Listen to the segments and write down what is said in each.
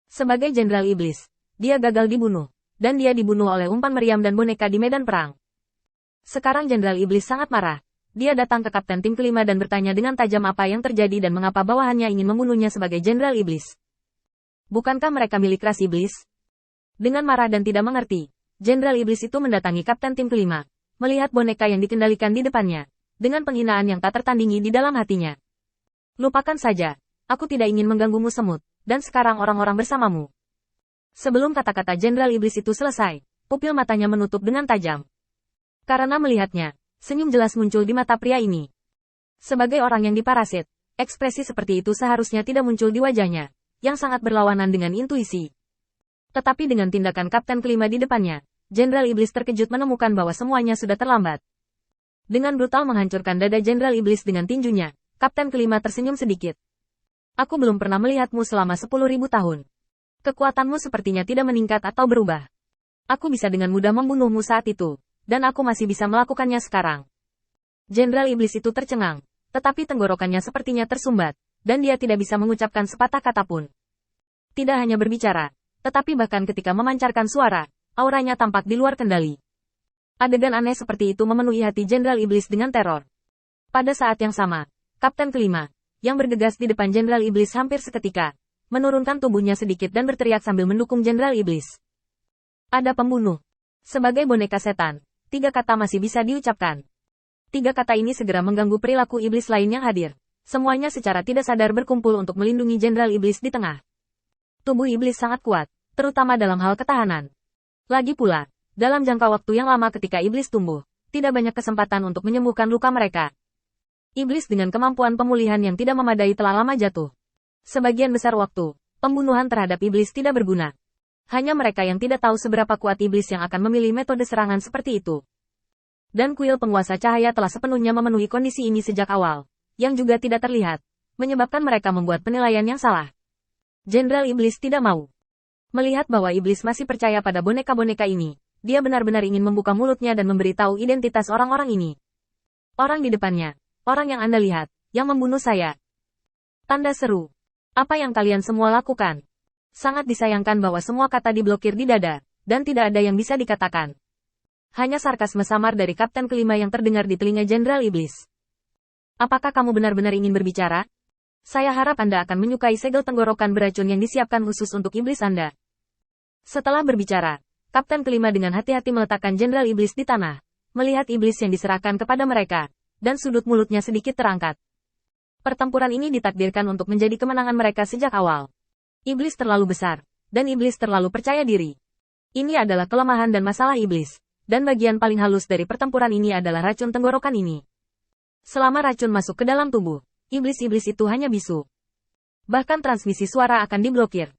Sebagai Jenderal Iblis, dia gagal dibunuh, dan dia dibunuh oleh umpan meriam dan boneka di medan perang. Sekarang Jenderal Iblis sangat marah. Dia datang ke kapten tim kelima dan bertanya dengan tajam apa yang terjadi dan mengapa bawahannya ingin membunuhnya sebagai Jenderal Iblis. Bukankah mereka milik ras iblis? Dengan marah dan tidak mengerti, Jenderal Iblis itu mendatangi kapten tim kelima, melihat boneka yang dikendalikan di depannya, dengan penghinaan yang tak tertandingi di dalam hatinya. Lupakan saja, aku tidak ingin mengganggumu semut, dan sekarang orang-orang bersamamu. Sebelum kata-kata Jenderal Iblis itu selesai, pupil matanya menutup dengan tajam. Karena melihatnya, senyum jelas muncul di mata pria ini. Sebagai orang yang diparasit, ekspresi seperti itu seharusnya tidak muncul di wajahnya, yang sangat berlawanan dengan intuisi. Tetapi dengan tindakan kapten kelima di depannya, Jenderal Iblis terkejut menemukan bahwa semuanya sudah terlambat. Dengan brutal menghancurkan dada Jenderal Iblis dengan tinjunya, kapten kelima tersenyum sedikit. Aku belum pernah melihatmu selama 10.000 tahun. Kekuatanmu sepertinya tidak meningkat atau berubah. Aku bisa dengan mudah membunuhmu saat itu, dan aku masih bisa melakukannya sekarang. Jenderal Iblis itu tercengang, tetapi tenggorokannya sepertinya tersumbat, dan dia tidak bisa mengucapkan sepatah kata pun. Tidak hanya berbicara, tetapi bahkan ketika memancarkan suara, auranya tampak di luar kendali. Adegan aneh seperti itu memenuhi hati Jenderal Iblis dengan teror. Pada saat yang sama, kapten kelima, yang bergegas di depan Jenderal Iblis hampir seketika, menurunkan tubuhnya sedikit dan berteriak sambil mendukung Jenderal Iblis. Ada pembunuh. Sebagai boneka setan, 3 kata masih bisa diucapkan. 3 kata ini segera mengganggu perilaku iblis lain yang hadir. Semuanya secara tidak sadar berkumpul untuk melindungi Jenderal Iblis di tengah. Tubuh iblis sangat kuat, terutama dalam hal ketahanan. Lagi pula, dalam jangka waktu yang lama ketika iblis tumbuh, tidak banyak kesempatan untuk menyembuhkan luka mereka. Iblis dengan kemampuan pemulihan yang tidak memadai telah lama jatuh. Sebagian besar waktu, pembunuhan terhadap iblis tidak berguna. Hanya mereka yang tidak tahu seberapa kuat iblis yang akan memilih metode serangan seperti itu. Dan kuil penguasa cahaya telah sepenuhnya memenuhi kondisi ini sejak awal, yang juga tidak terlihat, menyebabkan mereka membuat penilaian yang salah. Jenderal Iblis tidak mau melihat bahwa iblis masih percaya pada boneka-boneka ini. Dia benar-benar ingin membuka mulutnya dan memberitahu identitas orang-orang ini. Orang di depannya, orang yang Anda lihat, yang membunuh saya. Tanda seru. Apa yang kalian semua lakukan? Sangat disayangkan bahwa semua kata diblokir di dada, dan tidak ada yang bisa dikatakan. Hanya sarkasme samar dari kapten kelima yang terdengar di telinga Jenderal Iblis. Apakah kamu benar-benar ingin berbicara? Saya harap Anda akan menyukai segel tenggorokan beracun yang disiapkan khusus untuk iblis Anda. Setelah berbicara, kapten kelima dengan hati-hati meletakkan Jenderal Iblis di tanah, melihat iblis yang diserahkan kepada mereka, dan sudut mulutnya sedikit terangkat. Pertempuran ini ditakdirkan untuk menjadi kemenangan mereka sejak awal. Iblis terlalu besar, dan iblis terlalu percaya diri. Ini adalah kelemahan dan masalah iblis, dan bagian paling halus dari pertempuran ini adalah racun tenggorokan ini. Selama racun masuk ke dalam tubuh, iblis-iblis itu hanya bisu. Bahkan transmisi suara akan diblokir.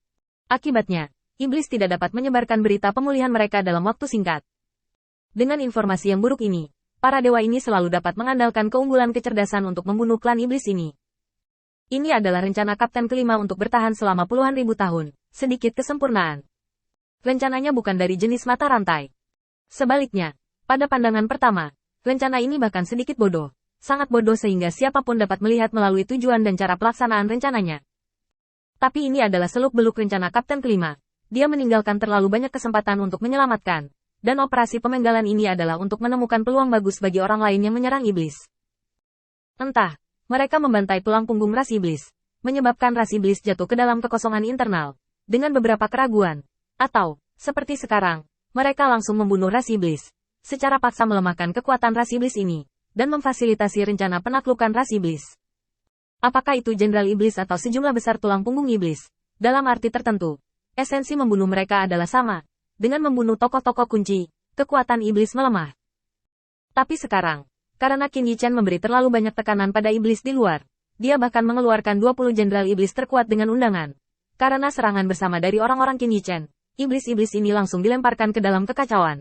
Akibatnya, iblis tidak dapat menyebarkan berita pemulihan mereka dalam waktu singkat. Dengan informasi yang buruk ini, para dewa ini selalu dapat mengandalkan keunggulan kecerdasan untuk membunuh klan iblis ini. Ini adalah rencana kapten kelima untuk bertahan selama puluhan ribu tahun, sedikit kesempurnaan. Rencananya bukan dari jenis mata rantai. Sebaliknya, pada pandangan pertama, rencana ini bahkan sedikit bodoh. Sangat bodoh sehingga siapapun dapat melihat melalui tujuan dan cara pelaksanaan rencananya. Tapi ini adalah seluk-beluk rencana kapten kelima. Dia meninggalkan terlalu banyak kesempatan untuk menyelamatkan. Dan operasi pemenggalan ini adalah untuk menemukan peluang bagus bagi orang lain yang menyerang iblis. Entah, mereka membantai tulang punggung ras iblis, menyebabkan ras iblis jatuh ke dalam kekosongan internal, dengan beberapa keraguan. Atau, seperti sekarang, mereka langsung membunuh ras iblis, secara paksa melemahkan kekuatan ras iblis ini, dan memfasilitasi rencana penaklukan ras iblis. Apakah itu Jenderal Iblis atau sejumlah besar tulang punggung iblis? Dalam arti tertentu, esensi membunuh mereka adalah sama. Dengan membunuh tokoh-tokoh kunci, kekuatan iblis melemah. Tapi sekarang, karena Qin Yichen memberi terlalu banyak tekanan pada iblis di luar, dia bahkan mengeluarkan 20 jenderal iblis terkuat dengan undangan. Karena serangan bersama dari orang-orang Qin Yichen, iblis-iblis ini langsung dilemparkan ke dalam kekacauan.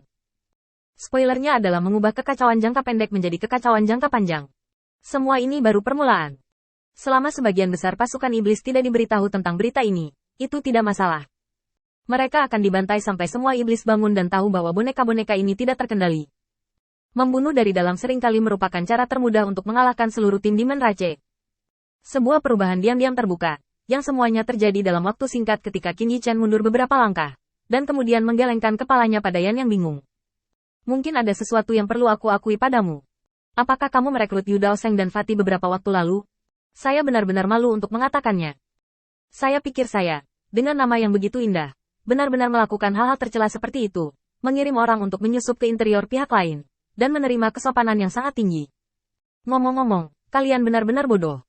Spoilernya adalah mengubah kekacauan jangka pendek menjadi kekacauan jangka panjang. Semua ini baru permulaan. Selama sebagian besar pasukan iblis tidak diberitahu tentang berita ini, itu tidak masalah. Mereka akan dibantai sampai semua iblis bangun dan tahu bahwa boneka-boneka ini tidak terkendali. Membunuh dari dalam seringkali merupakan cara termudah untuk mengalahkan seluruh tim Demon Rache. Sebuah perubahan diam-diam terbuka, yang semuanya terjadi dalam waktu singkat ketika Qin Yichen mundur beberapa langkah, dan kemudian menggelengkan kepalanya pada Yan yang bingung. Mungkin ada sesuatu yang perlu aku akui padamu. Apakah kamu merekrut Yu Daoseng dan Fatih beberapa waktu lalu? Saya benar-benar malu untuk mengatakannya. Saya pikir saya, dengan nama yang begitu indah, benar-benar melakukan hal-hal tercela seperti itu, mengirim orang untuk menyusup ke interior pihak lain, dan menerima kesopanan yang sangat tinggi. Ngomong-ngomong, kalian benar-benar bodoh.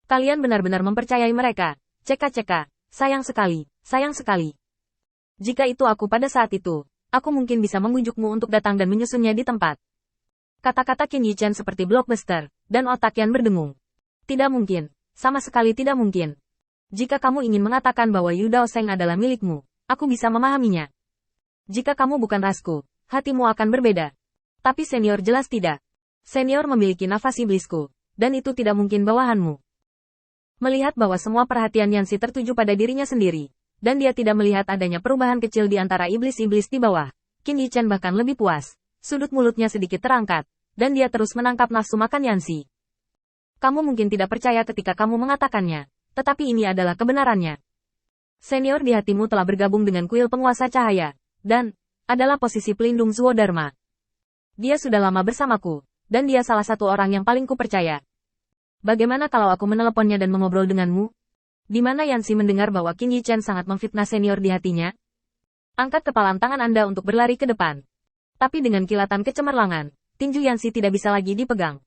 Kalian benar-benar mempercayai mereka. Ceka-ceka, sayang sekali, sayang sekali. Jika itu aku pada saat itu, aku mungkin bisa membujukmu untuk datang dan menyusunnya di tempat. Kata-kata Qin Yichen seperti blockbuster, dan otak Yan berdengung. Tidak mungkin, sama sekali tidak mungkin. Jika kamu ingin mengatakan bahwa Yu Daoseng adalah milikmu, aku bisa memahaminya. Jika kamu bukan rasku, hatimu akan berbeda. Tapi senior jelas tidak. Senior memiliki nafas iblisku, dan itu tidak mungkin bawahanmu. Melihat bahwa semua perhatian Yanxi tertuju pada dirinya sendiri, dan dia tidak melihat adanya perubahan kecil di antara iblis-iblis di bawah, Qin Yichen bahkan lebih puas. Sudut mulutnya sedikit terangkat, dan dia terus menangkap nafsu makan Yanxi. Kamu mungkin tidak percaya ketika kamu mengatakannya, tetapi ini adalah kebenarannya. Senior di hatimu telah bergabung dengan kuil penguasa cahaya, dan adalah posisi pelindung Zuo Dharma. Dia sudah lama bersamaku, dan dia salah satu orang yang paling kupercaya. Bagaimana kalau aku meneleponnya dan mengobrol denganmu? Di mana Yanxi mendengar bahwa Qin Yichen sangat memfitnah senior di hatinya? Angkat kepalan tangan Anda untuk berlari ke depan. Tapi dengan kilatan kecemerlangan, tinju Yanxi tidak bisa lagi dipegang.